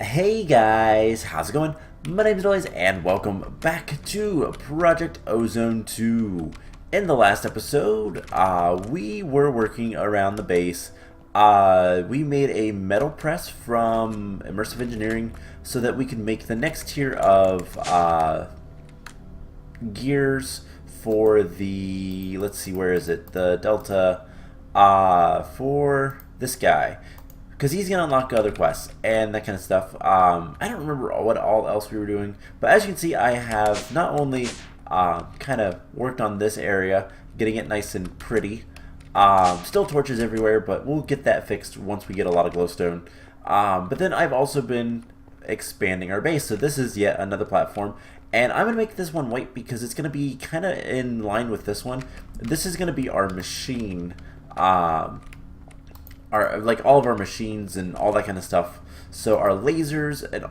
Hey guys, how's it going? My name is Noise and welcome back to Project Ozone 2. In the last episode, we were working around the base. We made a metal press from immersive engineering so that we could make the next tier of gears for the, let's see, where is it? The Delta, for this guy. Because he's going to unlock other quests and that kind of stuff. I don't remember what all else we were doing. But as you can see, I have not only kind of worked on this area, getting it nice and pretty. Still torches everywhere, but we'll get that fixed once we get a lot of glowstone. But then I've also been expanding our base. So this is yet another platform. And I'm going to make this one white because it's going to be kind of in line with this one. This is going to be our machine. Like all of our machines and all that kind of stuff. So our lasers and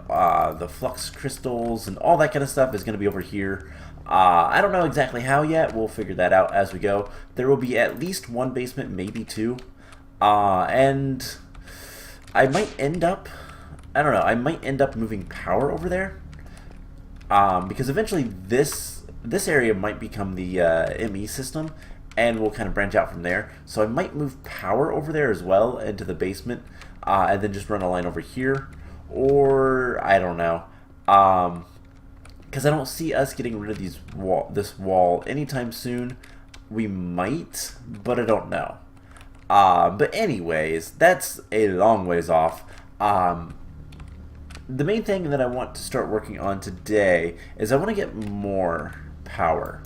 the flux crystals and all that kind of stuff is going to be over here. I don't know exactly how yet. We'll figure that out as we go. There will be at least one basement, maybe two. And I might end up, I don't know, I might end up moving power over there. Because eventually this area might become the ME system. And we'll kind of branch out from there. So I might move power over there as well into the basement, and then just run a line over here, or I don't know, because I don't see us getting rid of this wall anytime soon. We might, but I don't know. But anyways, that's a long ways off. The main thing that I want to start working on today is I want to get more power.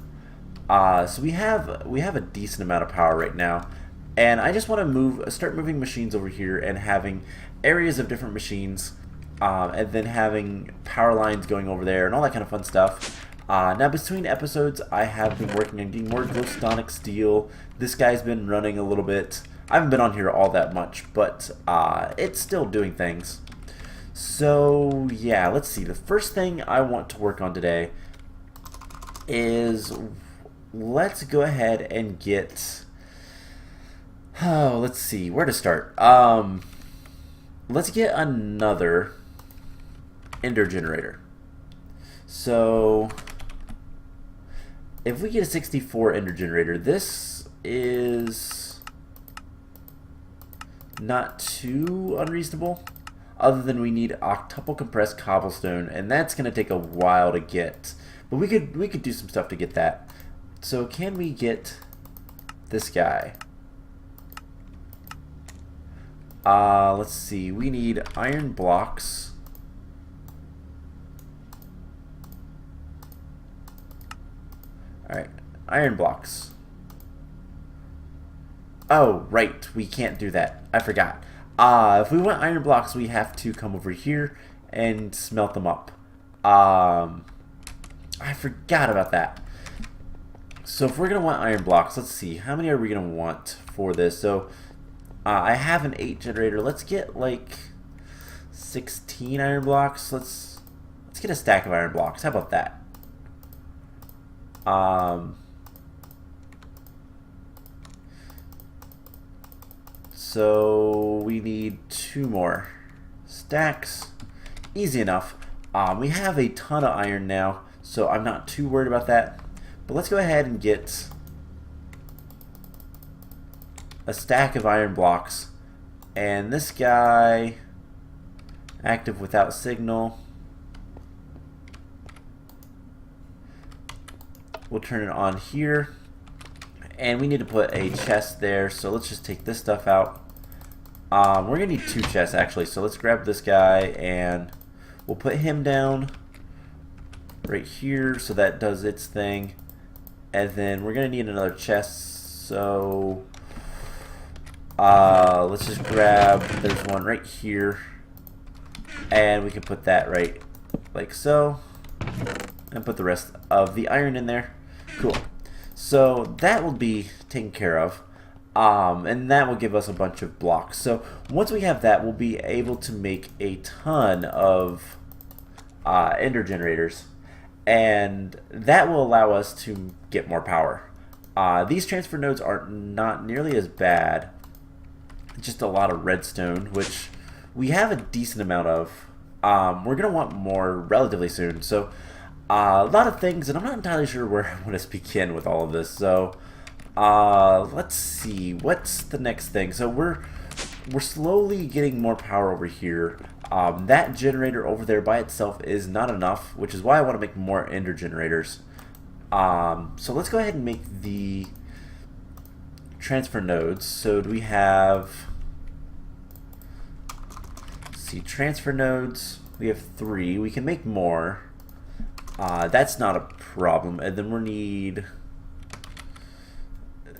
So we have a decent amount of power right now, and I just want to start moving machines over here and having areas of different machines, and then having power lines going over there and all that kind of fun stuff. Now between episodes, I have been working on getting more glowstonic steel. This guy's been running a little bit. I haven't been on here all that much, but it's still doing things. So yeah, let's see. The first thing I want to work on today is, let's go ahead and get, let's see where to start. Let's get another ender generator. So if we get a 64 ender generator, this is not too unreasonable, other than we need octuple compressed cobblestone, and that's going to take a while to get, but we could do some stuff to get that. So can we get this guy? Let's see. We need iron blocks. Alright, iron blocks. Oh, right. We can't do that. I forgot. If we want iron blocks, we have to come over here and smelt them up. I forgot about that. So if we're going to want iron blocks, let's see, how many are we going to want for this? So I have an 8 generator. Let's get like 16 iron blocks. Let's get a stack of iron blocks. How about that? So we need 2 more stacks. Easy enough. We have a ton of iron now, so I'm not too worried about that. But let's go ahead and get a stack of iron blocks. And this guy, active without signal, we'll turn it on here. And we need to put a chest there, so let's just take this stuff out. We're going to need 2 chests actually, so let's grab this guy and we'll put him down right here so that does its thing. And then we're going to need another chest, so let's just grab, there's one right here, and we can put that right like so, and put the rest of the iron in there. Cool. So that will be taken care of, and that will give us a bunch of blocks. So once we have that, we'll be able to make a ton of ender generators. And that will allow us to get more power. These transfer nodes are not nearly as bad. Just a lot of redstone, which we have a decent amount of. we're going to want more relatively soon. So a lot of things, and I'm not entirely sure where I want to begin with all of this. So let's see, what's the next thing? So we're slowly getting more power over here. That generator over there by itself is not enough, which is why I want to make more ender generators. So let's go ahead and make the transfer nodes. So do we have, let's see, transfer nodes, we have 3. We can make more. That's not a problem. And then we'll need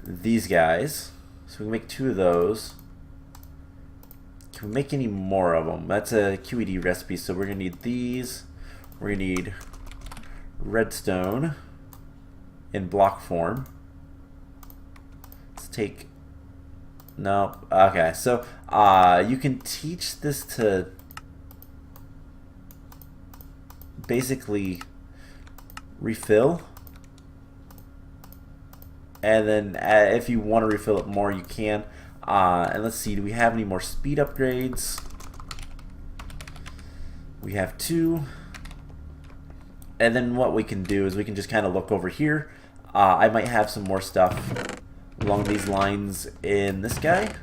these guys. So we can make 2 of those. Can we make any more of them? That's a QED recipe, so we're going to need these. We're going to need redstone in block form. Let's take... No. Okay, so you can teach this to basically refill. And then if you want to refill it more, you can. And let's see, do we have any more speed upgrades? We have 2. And then what we can do is we can just kind of look over here. I might have some more stuff along these lines in this guy.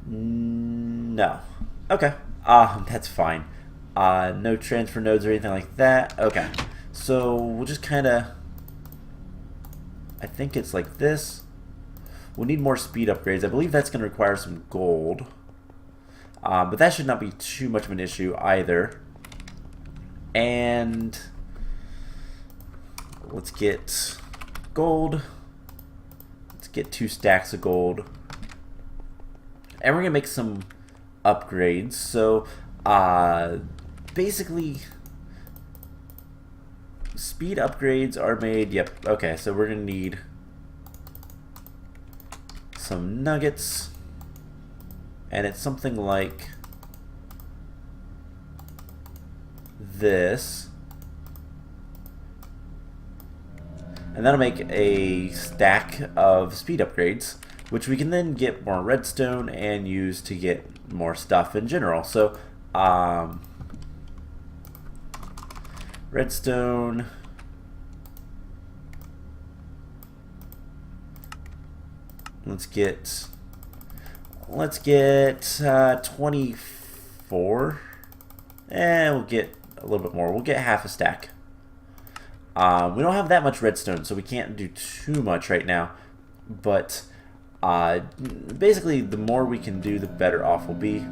No. Okay. That's fine. No transfer nodes or anything like that. Okay. So we'll just kind of... I think it's like this. We'll need more speed upgrades. I believe that's going to require some gold. But that should not be too much of an issue either. And let's get gold. Let's get 2 stacks of gold. And we're going to make some upgrades. So basically, speed upgrades are made. Yep. Okay, so we're going to need some nuggets, and it's something like this, and that'll make a stack of speed upgrades, which we can then get more redstone and use to get more stuff in general. So redstone, let's get 24, and we'll get a little bit more. We'll get half a stack. We don't have that much redstone, so we can't do too much right now, but basically the more we can do, the better off we'll be.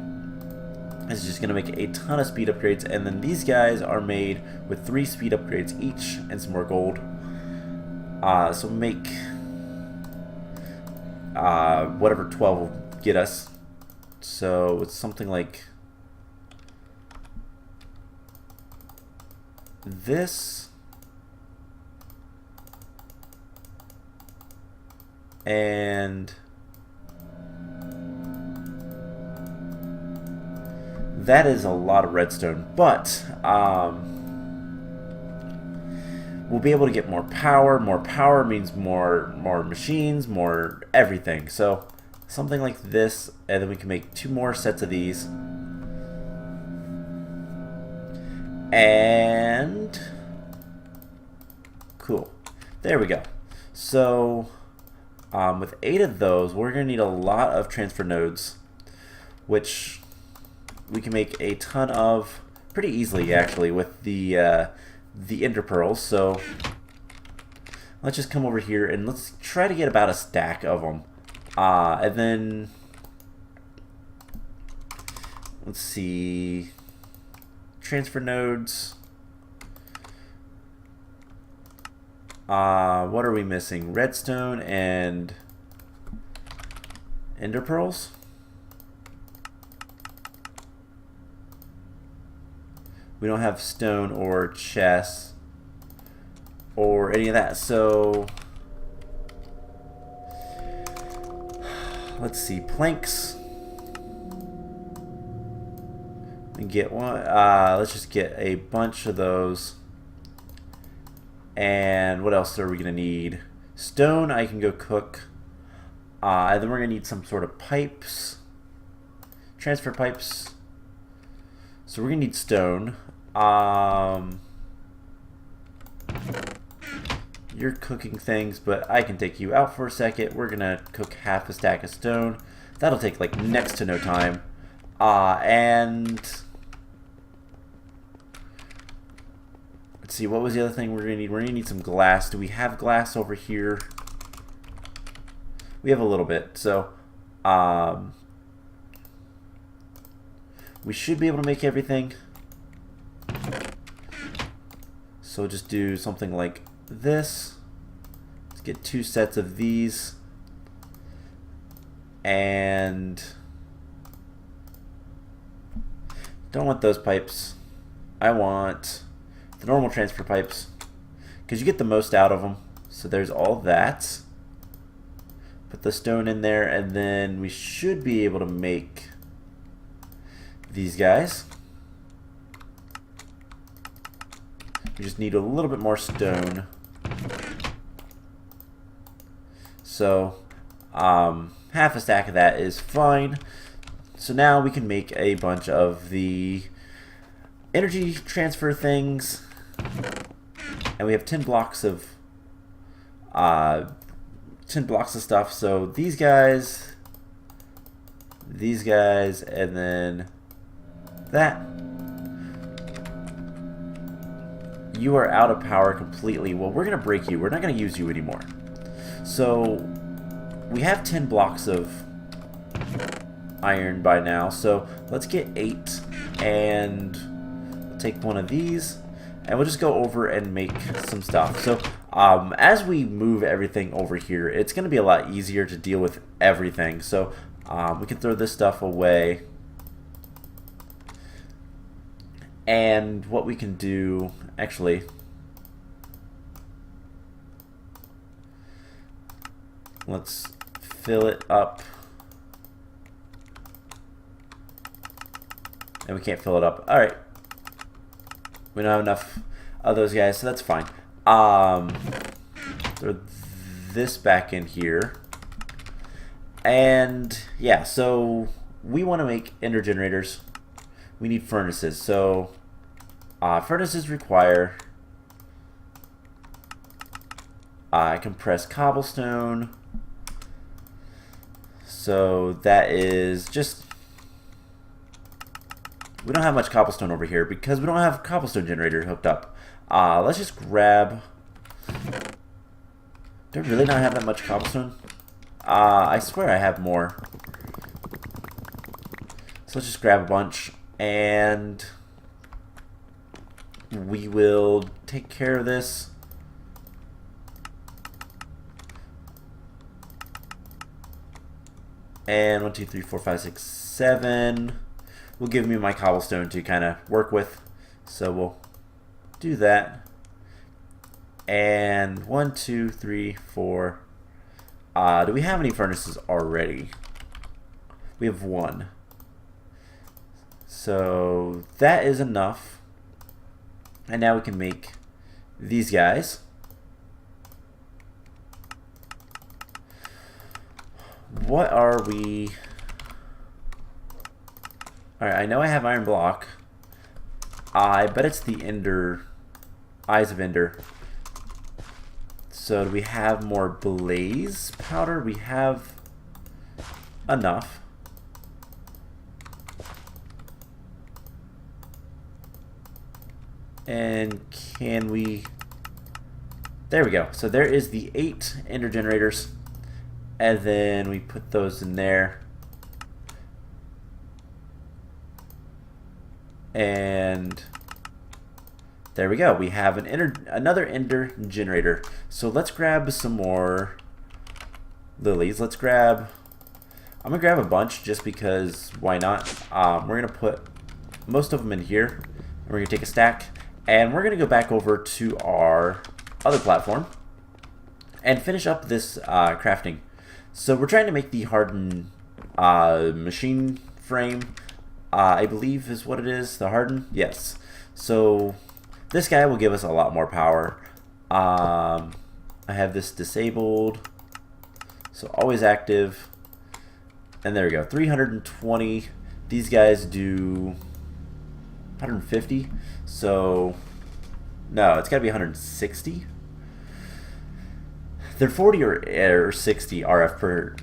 This is just going to make a ton of speed upgrades, and then these guys are made with 3 speed upgrades each and some more gold. So make whatever 12 will get us. So it's something like this, and that is a lot of redstone, but we'll be able to get more power. More power means more machines, more everything. So something like this, and then we can make 2 more sets of these. And cool. There we go. So with 8 of those, we're going to need a lot of transfer nodes, which we can make a ton of pretty easily, actually, with the ender pearls. So let's just come over here and let's try to get about a stack of them. And then let's see, transfer nodes. What are we missing? Redstone and ender pearls. We don't have stone or chest or any of that. So let's see, planks. We get one. Let's just get a bunch of those. And what else are we gonna need? Stone I can go cook. And then we're gonna need some sort of pipes. Transfer pipes. So we're gonna need stone. You're cooking things, but I can take you out for a second. We're gonna cook half a stack of stone. That'll take like next to no time. And let's see, what was the other thing we're gonna need? We're gonna need some glass. Do we have glass over here? We have a little bit, so we should be able to make everything. So just do something like this. Let's get 2 sets of these. And don't want those pipes. I want the normal transfer pipes because you get the most out of them. So there's all that. Put the stone in there, and then we should be able to make these guys. We just need a little bit more stone. So half a stack of that is fine. So now we can make a bunch of the energy transfer things, and we have 10 blocks of stuff. So these guys, and then that. You are out of power completely. Well, we're gonna break you. We're not gonna use you anymore. So we have 10 blocks of iron by now. So let's get 8, and we'll take one of these, and we'll just go over and make some stuff. So as we move everything over here, it's gonna be a lot easier to deal with everything. So we can throw this stuff away. And what we can do, actually, let's fill it up. And we can't fill it up. Alright. We don't have enough of those guys, so that's fine. Throw this back in here. And yeah, so we want to make ender generators. We need furnaces. So furnaces require compressed cobblestone. So that is just, we don't have much cobblestone over here because we don't have a cobblestone generator hooked up. Let's just grab, do I really not have that much cobblestone? I swear I have more. So let's just grab a bunch, and we will take care of this. And 1, 2, 3, 4, 5, 6, 7 will give me my cobblestone to kind of work with. So we'll do that. And 1, 2, 3, 4. Do we have any furnaces already? We have 1. So that is enough. And now we can make these guys. What are we? Alright, I know I have iron block. I bet it's the Ender, Eyes of Ender. So do we have more blaze powder? We have enough. And can we? There we go. So there is the 8 ender generators. And then we put those in there. And there we go. We have another ender generator. So let's grab some more lilies. I'm gonna grab a bunch just because why not? We're gonna put most of them in here. We're gonna take a stack, and we're gonna go back over to our other platform and finish up this crafting. So we're trying to make the hardened machine frame, I believe is what it is, the harden, yes. So this guy will give us a lot more power. I have this disabled, so always active, and there we go, 320. These guys do 150. So no, it's got to be 160. They're 40 or 60 RF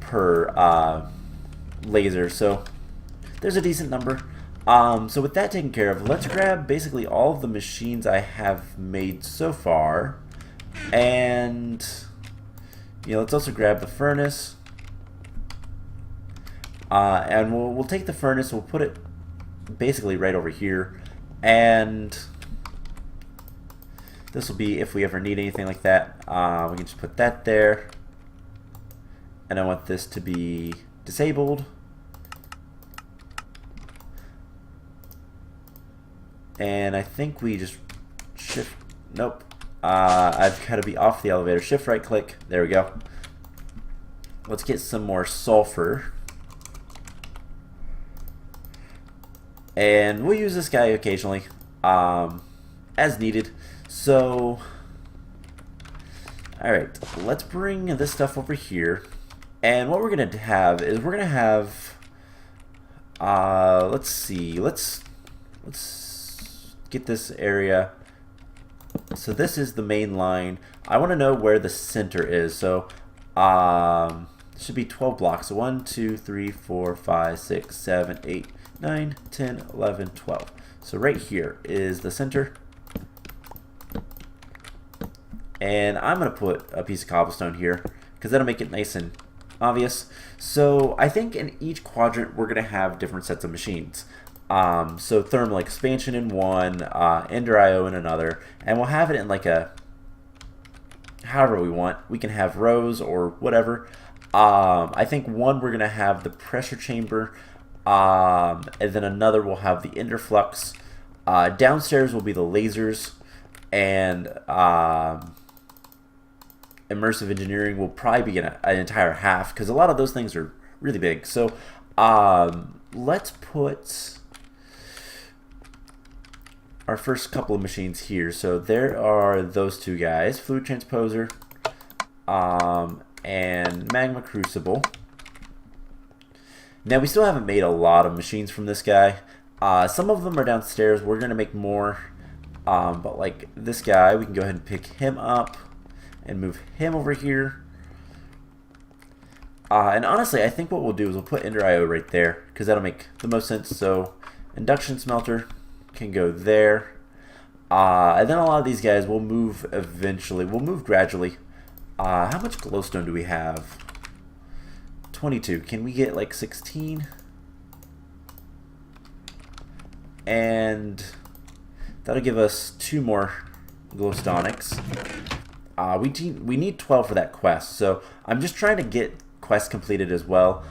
per laser, so there's a decent number. So with that taken care of, let's grab basically all of the machines I have made so far, and let's also grab the furnace, and we'll take the furnace, we'll put it basically right over here, and this will be if we ever need anything like that. We can just put that there, and I want this to be disabled. And I think we just shift, nope. I've got to be off the elevator. Shift right click, there we go. Let's get some more sulfur. And we'll use this guy occasionally, as needed. So, alright, let's bring this stuff over here. And what we're going to have is we're going to have, let's see, let's get this area. So this is the main line. I want to know where the center is. So it should be 12 blocks. So 1, 2, 3, 4, 5, 6, 7, 8, 9, 10, 11, 12. So right here is the center. And I'm going to put a piece of cobblestone here because that'll make it nice and obvious. So I think in each quadrant we're going to have different sets of machines. So thermal expansion in one, Ender IO in another, and we'll have it in like a, however we want. We can have rows or whatever. I think one we're going to have the pressure chamber, and then another will have the Ender flux. Downstairs will be the lasers, and immersive engineering will probably be an entire half, because a lot of those things are really big. So let's put our first couple of machines here. So there are those two guys, fluid transposer and magma crucible. Now we still haven't made a lot of machines from this guy. Some of them are downstairs. We're going to make more, but like this guy, we can go ahead and pick him up and move him over here. And honestly, I think what we'll do is we'll put Ender IO right there, because that'll make the most sense. So induction smelter can go there. And then a lot of these guys will move eventually. We'll move gradually. How much glowstone do we have? 22. Can we get like 16? And that'll give us 2 more glowstonics. We need 12 for that quest. So I'm just trying to get quests completed as well.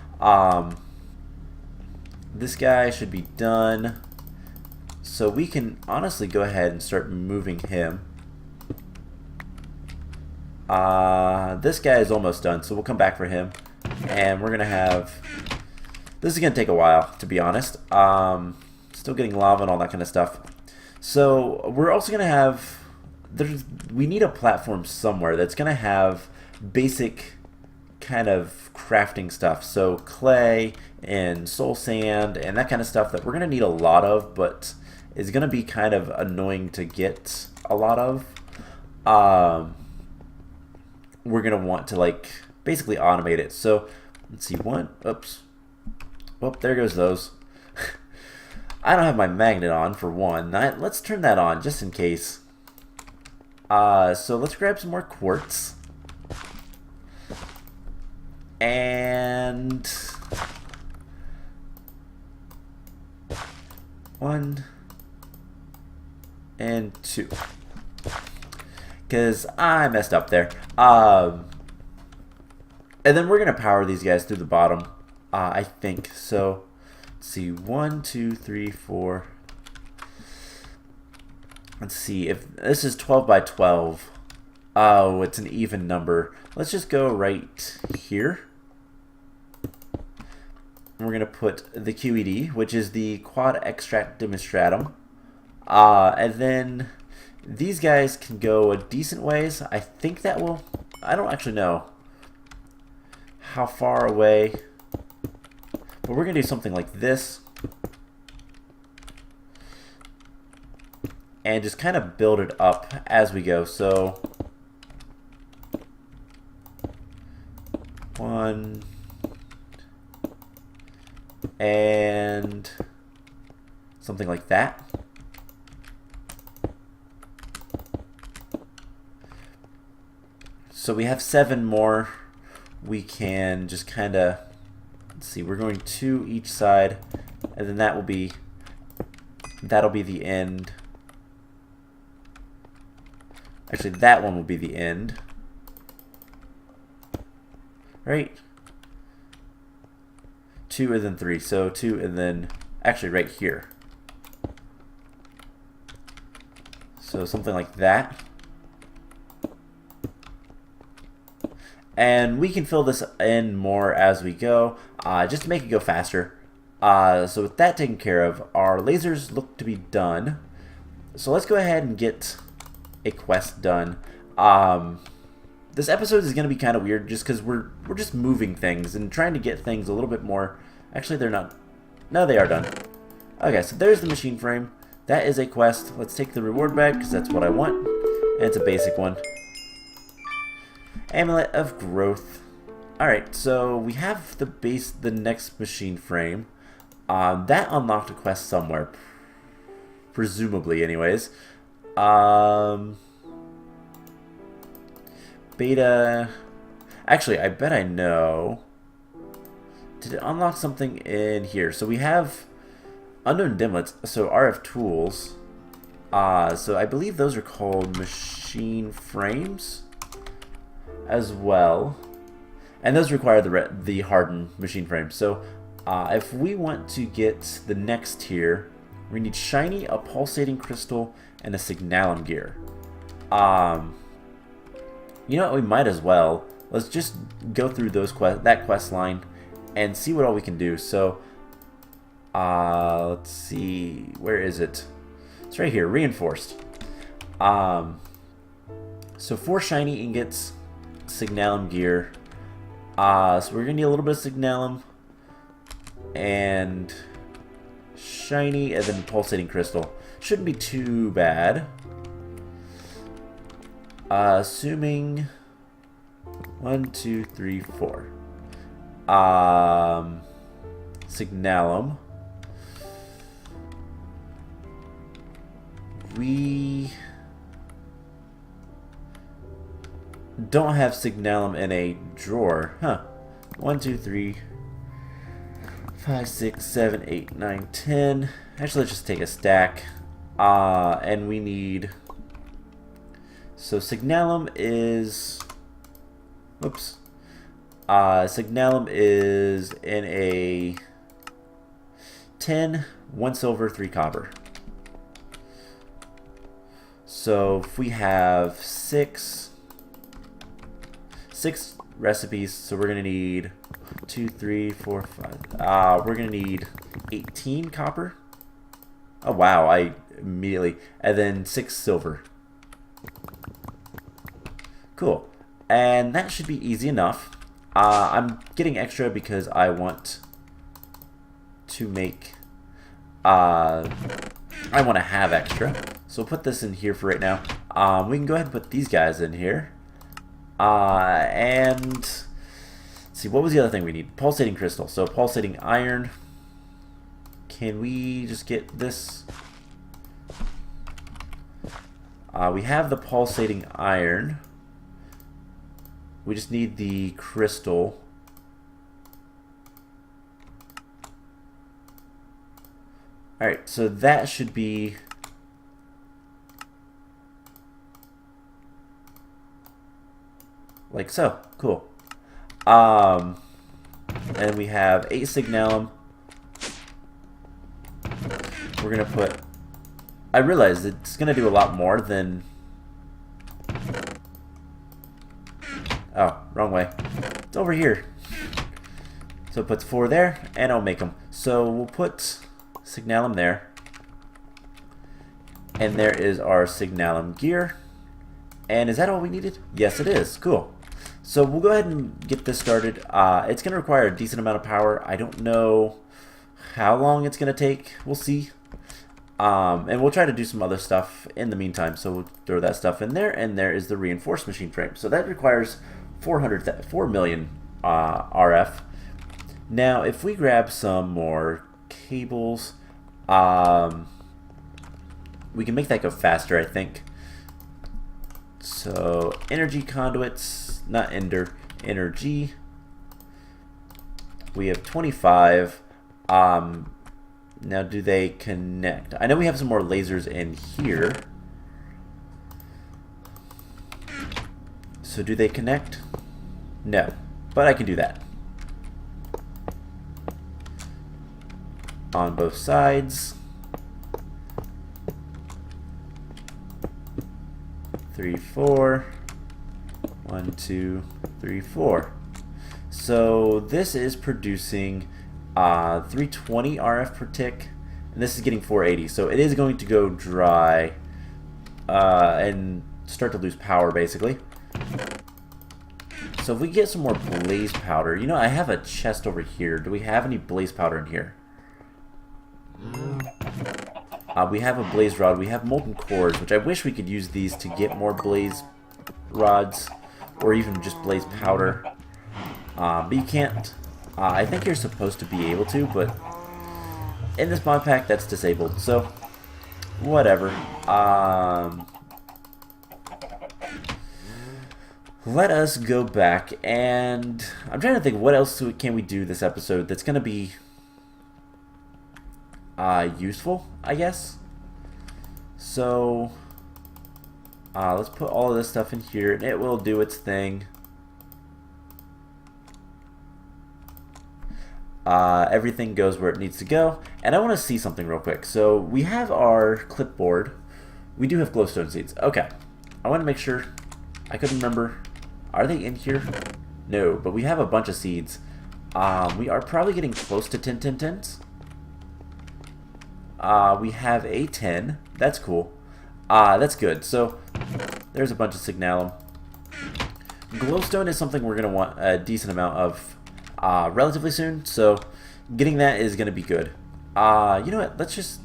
This guy should be done. So we can honestly go ahead and start moving him. This guy is almost done, so we'll come back for him. And we're going to have... This is going to take a while, to be honest. Still getting lava and all that kind of stuff. So we're also going to have... we need a platform somewhere that's going to have basic kind of crafting stuff. So clay and soul sand and that kind of stuff that we're going to need a lot of, but is going to be kind of annoying to get a lot of. We're going to want to like basically automate it. So let's see, oops. Well, there goes those. I don't have my magnet on for one. Let's turn that on just in case. So let's grab some more quartz. And 1 and 2. Because I messed up there. And then we're going to power these guys through the bottom, I think. So let's see, 1, 2, 3, 4. Let's see, if this is 12 by 12. Oh, it's an even number. Let's just go right here. And we're going to put the QED, which is the quad extract demonstratum. And then these guys can go a decent ways. I think that will... I don't actually know how far away. But we're going to do something like this. and just kind of build it up as we go. So 1 and something like that. So we have 7 more. We can just kind of, let's see, we're going 2 each side, and then that'll be the end. Actually, that one will be the end. Right? 2 and then 3. So 2 and then, actually right here. So something like that. And we can fill this in more as we go, just to make it go faster. So with that taken care of, our lasers look to be done. So let's go ahead and get a quest done. This episode is going to be kind of weird just because we're just moving things and trying to get things a little bit more. Actually, they're not. No, they are done. Okay, so there's the machine frame. That is a quest. Let's take the reward back because that's what I want. And it's a basic one. Amulet of Growth. Alright, so we have the next machine frame. That unlocked a quest somewhere. Presumably, anyways. Beta. Actually, I bet I know. Did it unlock something in here? So we have unknown dimlets, so RF tools. So I believe those are called machine frames as well, and those require the hardened machine frame. So if we want to get the next tier, we need shiny, a pulsating crystal, and a signalum gear. You know what, we might as well. Let's just go through that quest line and see what all we can do. So let's see, where is it? It's right here, reinforced. So 4 shiny ingots, signalum gear. So we're gonna need a little bit of signalum and shiny, and then pulsating crystal. Shouldn't be too bad. Assuming 1, 2, 3, 4. Signalum. We don't have signalum in a drawer. Huh. 1, 2, 3, 5, 6, 7, 8, 9, 10. Actually, let's just take a stack. And we need... So signalum is... Whoops. Signalum is in a 10, 1 silver, 3 copper. So if we have 6 recipes, so we're gonna need 2, 3, 4, 5. We're gonna need 18 copper. Oh wow! And then 6 silver. Cool, and that should be easy enough. I'm getting extra because I want to make. I want to have extra, so we'll put this in here for right now. We can go ahead and put these guys in here. And let's see, what was the other thing we need? Pulsating crystal. So pulsating iron. Can we just get this? We have the pulsating iron. We just need the crystal. Alright, so that should be... like so. Cool. And we have 8 signalum. We're going to put... I realized it's going to do a lot more than... Oh, wrong way. It's over here. So it puts 4 there, and I'll make them. So we'll put signalum there. And there is our signalum gear. And is that all we needed? Yes, it is. Cool. So we'll go ahead and get this started. It's going to require a decent amount of power. I don't know how long it's going to take. We'll see. And we'll try to do some other stuff in the meantime. So we'll throw that stuff in there, and there is the reinforced machine frame. So that requires 4 million RF. Now, if we grab some more cables, we can make that go faster, I think. So energy conduits, not energy. We have 25. Now, do they connect? I know we have some more lasers in here. So do they connect? No, but I can do that. On both sides. 3, 4. 1, 2, 3, 4. So this is producing 320 RF per tick, and this is getting 480. So it is going to go dry and start to lose power, basically. So if we get some more blaze powder, you know, I have a chest over here. Do we have any blaze powder in here? We have a blaze rod. We have molten cores, which I wish we could use these to get more blaze rods, or even just blaze powder. But you can't. I think you're supposed to be able to, but in this mod pack, that's disabled. So, whatever. Let us go back, and I'm trying to think what else can we do this episode that's going to be useful, I guess. So, let's put all of this stuff in here, and it will do its thing. Everything goes where it needs to go, and I want to see something real quick. So we have our clipboard. We do have glowstone seeds. Okay, I want to make sure. I couldn't remember. Are they in here? No, but we have a bunch of seeds. We are probably getting close to 10 10s. We have a 10. That's cool. That's good. So there's a bunch of signalum. Glowstone is something we're going to want a decent amount of relatively soon, so getting that is going to be good. You know what? Let's just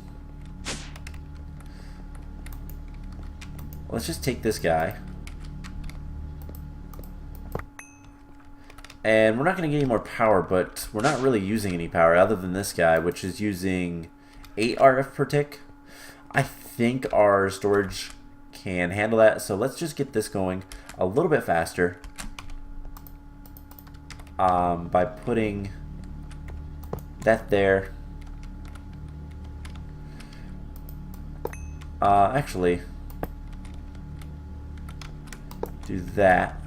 take this guy, and we're not going to get any more power, but we're not really using any power other than this guy, which is using 8 RF per tick. I think our storage can handle that, so let's just get this going a little bit faster. By putting that there. Actually, do that.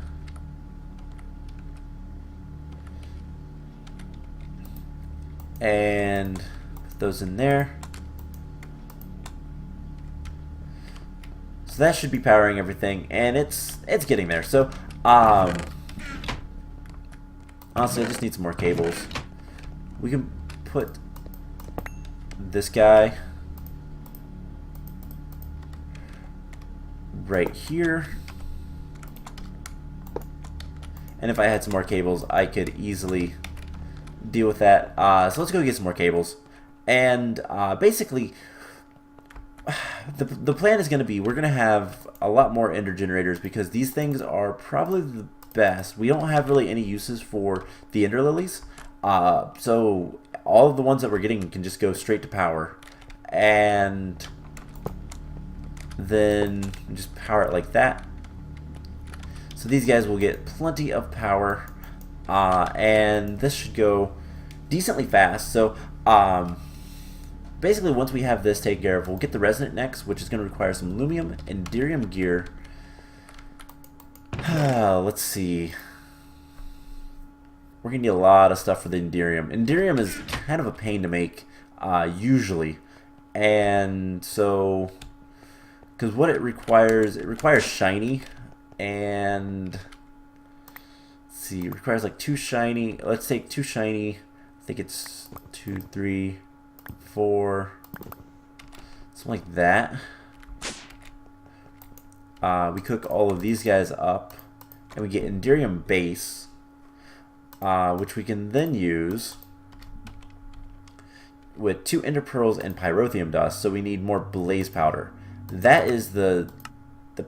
And put those in there. So that should be powering everything, and it's getting there. So, honestly, I just need some more cables. We can put this guy right here. And if I had some more cables, I could easily deal with that. So let's go get some more cables. And basically, the plan is going to be, we're going to have a lot more ender generators, because these things are probably the best. We don't have really any uses for the ender lilies, so all of the ones that we're getting can just go straight to power, and then just power it like that. So these guys will get plenty of power, and this should go decently fast. So basically, once we have this taken care of, we'll get the resonant next, which is going to require some lumium and derium gear. Let's see. We're going to need a lot of stuff for the Enderium. Enderium is kind of a pain to make, usually. And so, because what it requires shiny. And, let's see, it requires like 2 shiny. Let's take 2 shiny. I think it's 2, 3, 4. Something like that. We cook all of these guys up, and we get Enderium base, which we can then use. with 2 ender pearls and pyrotheum dust, so we need more blaze powder. That is the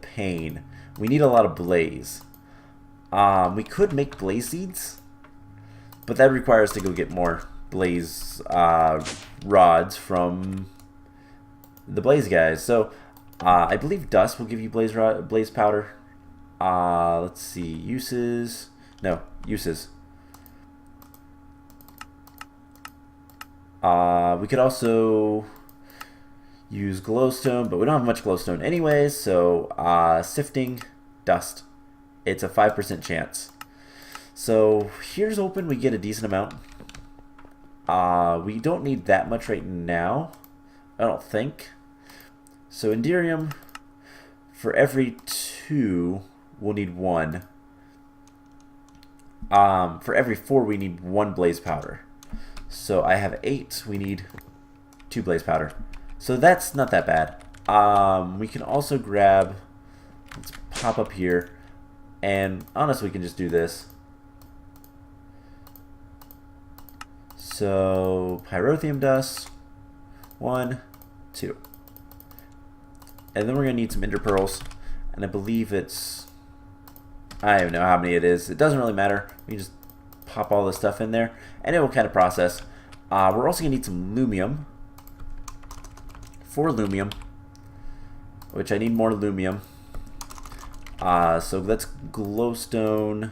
pain. We need a lot of blaze. We could make blaze seeds, but that requires us to go get more blaze rods from the blaze guys. So I believe dust will give you blaze powder. Let's see, uses. We could also use glowstone, but we don't have much glowstone anyways, so sifting dust. It's a 5% chance. So here's hoping we get a decent amount. We don't need that much right now, I don't think. So Enderium, for every 2, we'll need 1. For every 4, we need 1 blaze powder. So I have 8, we need 2 blaze powder. So that's not that bad. We can also grab, let's pop up here, and honestly we can just do this. So pyrotheum dust, 1, 2. And then we're going to need some ender pearls, and I believe it's, I don't even know how many it is. It doesn't really matter. We can just pop all this stuff in there, and it will kind of process. We're also going to need some lumium. 4 lumium, which I need more lumium. So that's glowstone,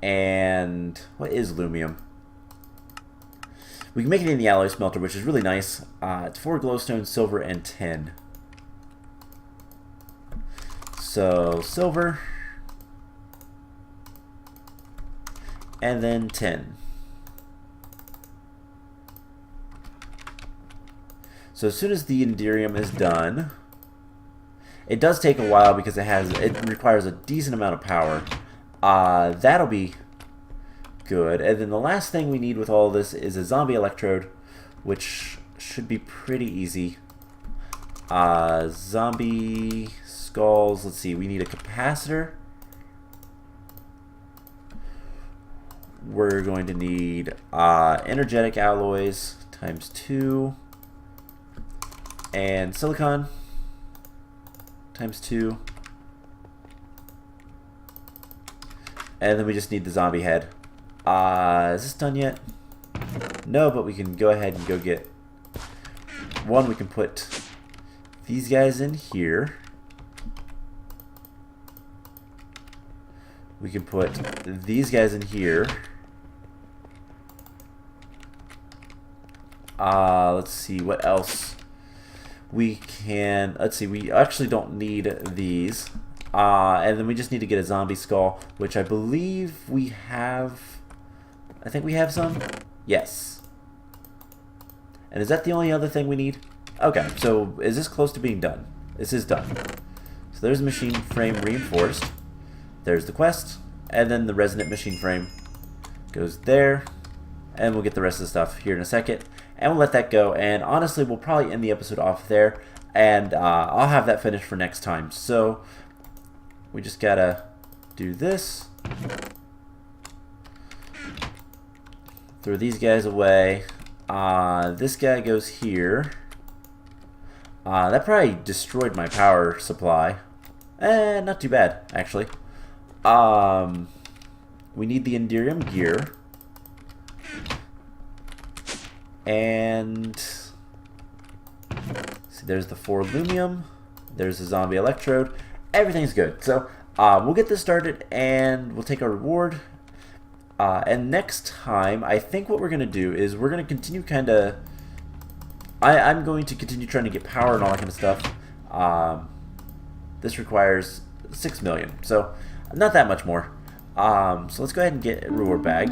and what is lumium? We can make it in the alloy smelter, which is really nice. It's 4 glowstone, silver, and tin. So silver, and then tin. So as soon as the Enderium is done, it does take a while because it requires a decent amount of power. That'll be good. And then the last thing we need with all this is a zombie electrode, which should be pretty easy. Zombie skulls. Let's see. We need a capacitor. We're going to need energetic alloys times 2. And silicon times 2. And then we just need the zombie head. Is this done yet? No, but we can go ahead and go get one. We can put these guys in here. We can put these guys in here. Let's see what else we can. Let's see, we actually don't need these. And then we just need to get a zombie skull, which I believe we have. I think we have some. Yes. And is that the only other thing we need? Okay, so is this close to being done? This is done. So there's machine frame reinforced. There's the quest. And then the resonant machine frame goes there. And we'll get the rest of the stuff here in a second. And we'll let that go. And honestly, we'll probably end the episode off there. And I'll have that finished for next time. So we just gotta do this. Throw these guys away. This guy goes here. That probably destroyed my power supply. Not too bad, actually. We need the Enderium gear. And see, there's the 4 lumium. There's the zombie electrode. Everything's good. So we'll get this started and we'll take our reward. And next time, I think what we're going to do is we're going to continue kind of... I'm going to continue trying to get power and all that kind of stuff. This requires 6 million, so not that much more. So let's go ahead and get a reward bag.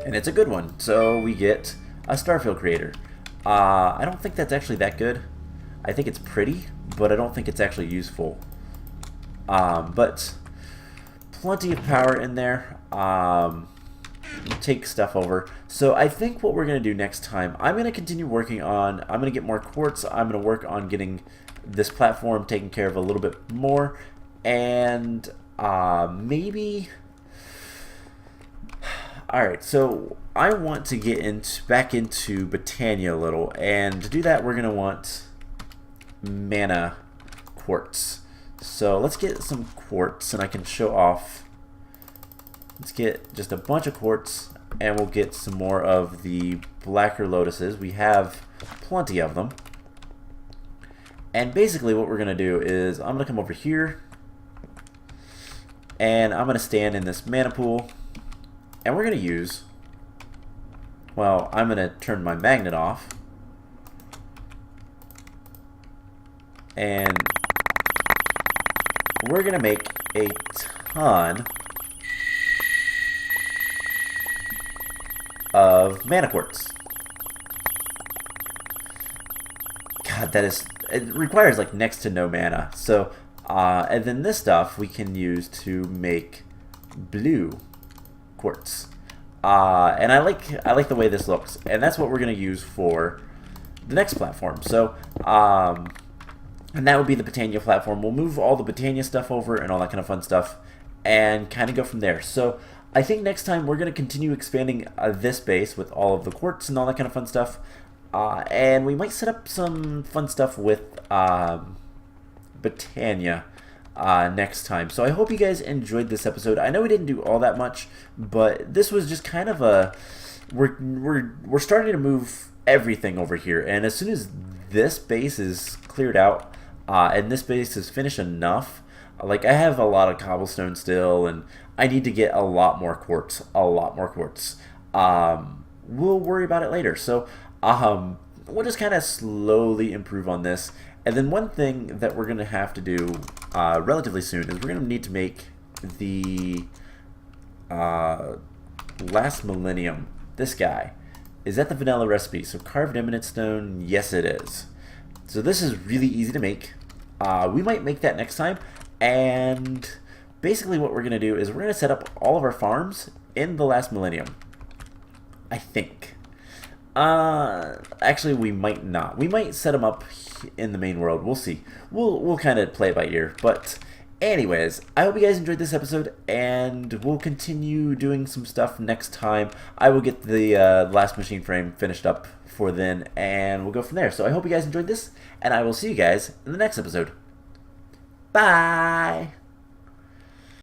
And it's a good one. So we get a Starfield Creator. I don't think that's actually that good. I think it's pretty, but I don't think it's actually useful. But plenty of power in there. Take stuff over. So I think what we're going to do next time, I'm going to continue working on, I'm going to get more quartz. I'm going to work on getting this platform taken care of a little bit more. And maybe Alright, so I want to get back into Botania a little, and to do that we're going to want mana quartz. So let's get some quartz, and I can show off. Let's get just a bunch of quartz, and we'll get some more of the blacker lotuses. We have plenty of them. And basically what we're going to do is I'm going to come over here, and I'm going to stand in this mana pool, and we're going to use, well, I'm going to turn my magnet off, and we're going to make a ton of mana quartz. God, that is, it requires like next to no mana. So, and then this stuff we can use to make blue quartz. And I like the way this looks, and that's what we're going to use for the next platform. So, and that would be the Botania platform. We'll move all the Botania stuff over and all that kind of fun stuff, and kind of go from there. So I think next time we're going to continue expanding this base with all of the quartz and all that kind of fun stuff. And we might set up some fun stuff with Botania next time. So I hope you guys enjoyed this episode. I know we didn't do all that much, but this was just kind of a we're starting to move everything over here, and as soon as this base is cleared out and this base is finished enough, like I have a lot of cobblestone still, and I need to get a lot more quartz. We'll worry about it later. So we'll just kind of slowly improve on this. And then one thing that we're going to have to do relatively soon is we're going to need to make the last millennium. This guy. Is that the vanilla recipe? So carved eminence stone, yes it is. So this is really easy to make. We might make that next time. And basically what we're going to do is we're going to set up all of our farms in the last millennium. I think. Actually, we might not. We might set them up in the main world. We'll see. We'll kind of play it by ear. But anyways, I hope you guys enjoyed this episode, and we'll continue doing some stuff next time. I will get the last machine frame finished up for then, and we'll go from there. So I hope you guys enjoyed this, and I will see you guys in the next episode. Bye!